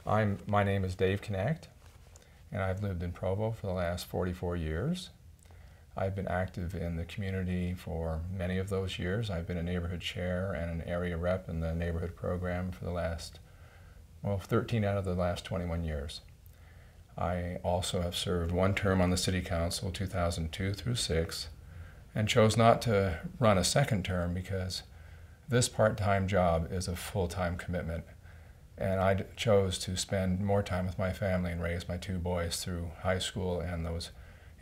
My name is Dave Knecht, and I've lived in Provo for the last 44 years. I've been active in the community for many of those years. I've been a neighborhood chair and an area rep in the neighborhood program for the last, 13 out of the last 21 years. I also have served one term on the City Council, 2002 through 6, and chose not to run a second term because this part-time job is a full-time commitment. And I chose to spend more time with my family and raise my two boys through high school and those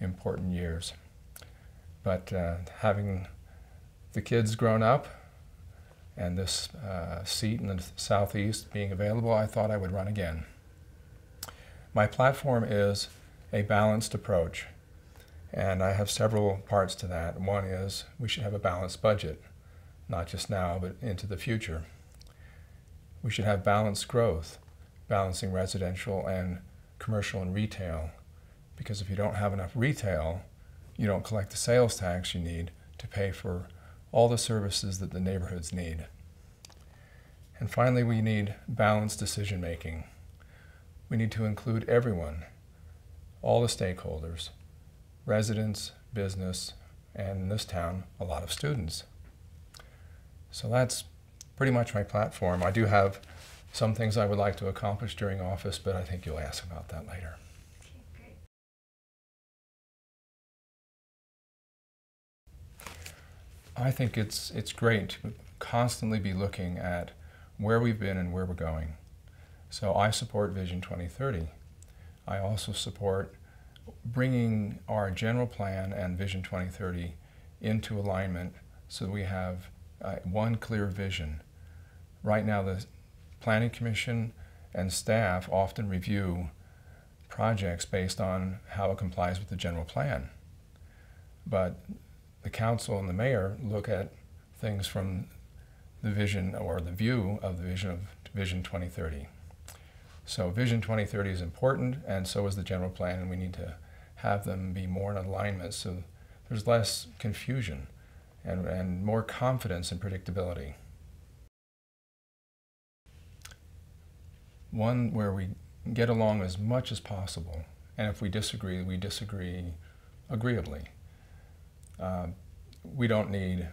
important years. But having the kids grown up and this seat in the Southeast being available, I thought I would run again. My platform is a balanced approach, and I have several parts to that. One is we should have a balanced budget, not just now, but into the future. We should have balanced growth, balancing residential and commercial and retail, because if you don't have enough retail, you don't collect the sales tax you need to pay for all the services that the neighborhoods need. And finally, we need balanced decision making. We need to include everyone, all the stakeholders, residents, business, and in this town, a lot of students. So that's pretty much my platform. I do have some things I would like to accomplish during office, but I think you'll ask about that later. Okay, I think it's great to constantly be looking at where we've been and where we're going. So I support Vision 2030. I also support bringing our general plan and Vision 2030 into alignment so we have one clear vision. Right now, the Planning Commission and staff often review projects based on how it complies with the general plan. But the council and the mayor look at things from the vision or the view of the vision of Vision 2030. So Vision 2030 is important, and so is the general plan, and we need to have them be more in alignment so there's less confusion and more confidence and predictability. One where we get along as much as possible, and if we disagree, we disagree agreeably. We don't need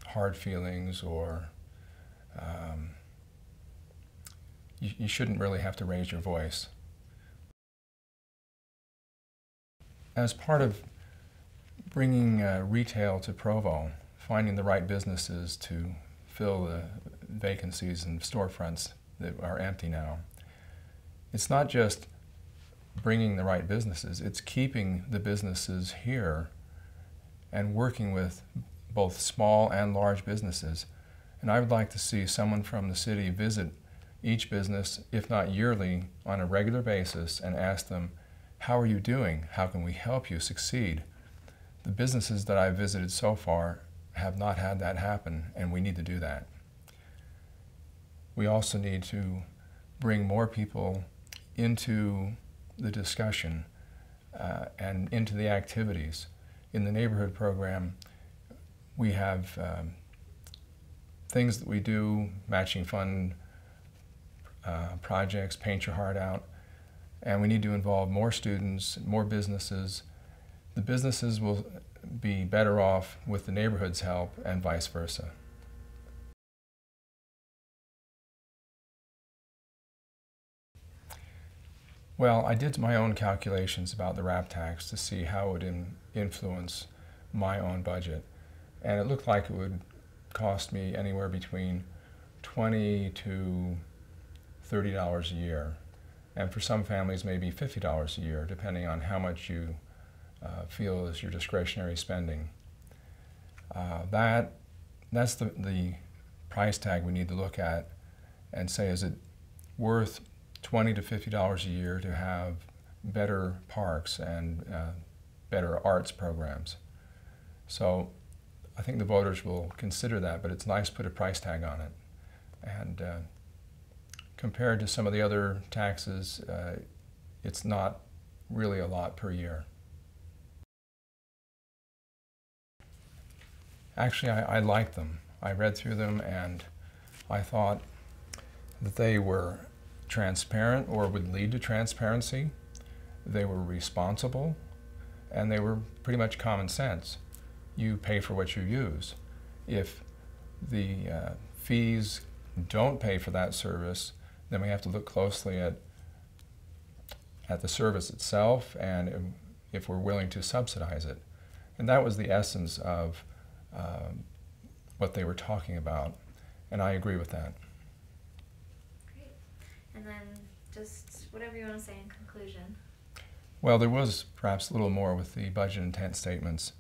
hard feelings or you shouldn't really have to raise your voice. As part of bringing retail to Provo, finding the right businesses to fill the vacancies and storefronts that are empty now, it's not just bringing the right businesses, it's keeping the businesses here and working with both small and large businesses. And I would like to see someone from the city visit each business, if not yearly, on a regular basis and ask them, how are you doing? How can we help you succeed? The businesses that I've visited so far have not had that happen, and we need to do that. We also need to bring more people into the discussion and into the activities. In the neighborhood program, we have things that we do, matching fund projects, Paint Your Heart Out, and we need to involve more students, more businesses. The businesses will be better off with the neighborhood's help and vice versa. Well, I did my own calculations about the RAP tax to see how it would influence my own budget, and it looked like it would cost me anywhere between $20 to $30 a year, and for some families maybe $50 a year, depending on how much you feel is your discretionary spending. That's the price tag we need to look at and say, is it worth $20 to $50 a year to have better parks and better arts programs? So I think the voters will consider that, but it's nice to put a price tag on it. And compared to some of the other taxes, it's not really a lot per year. Actually, I liked them. I read through them and I thought that they were transparent or would lead to transparency. They were responsible, and they were pretty much common sense. You pay for what you use. If the fees don't pay for that service, then we have to look closely at the service itself and if we're willing to subsidize it. And that was the essence of what they were talking about, and I agree with that. Great. And then just whatever you want to say in conclusion. Well, there was perhaps a little more with the budget intent statements.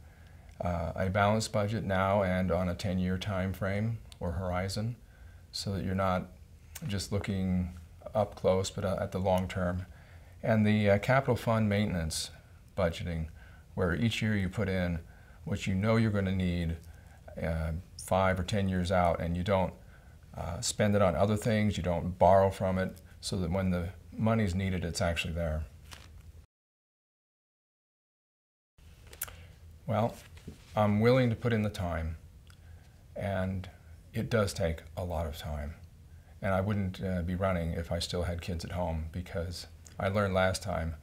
A balanced budget now and on a 10-year time frame or horizon, so that you're not just looking up close but at the long term. And the capital fund maintenance budgeting, where each year you put in what you know you're going to need 5 or 10 years out, and you don't spend it on other things, you don't borrow from it, so that when the money's needed, it's actually there. Well, I'm willing to put in the time, and it does take a lot of time. And I wouldn't be running if I still had kids at home, because I learned last time,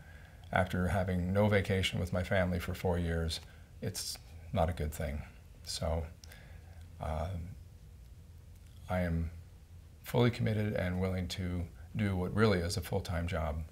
after having no vacation with my family for 4 years, it's not a good thing. So I am fully committed and willing to do what really is a full-time job.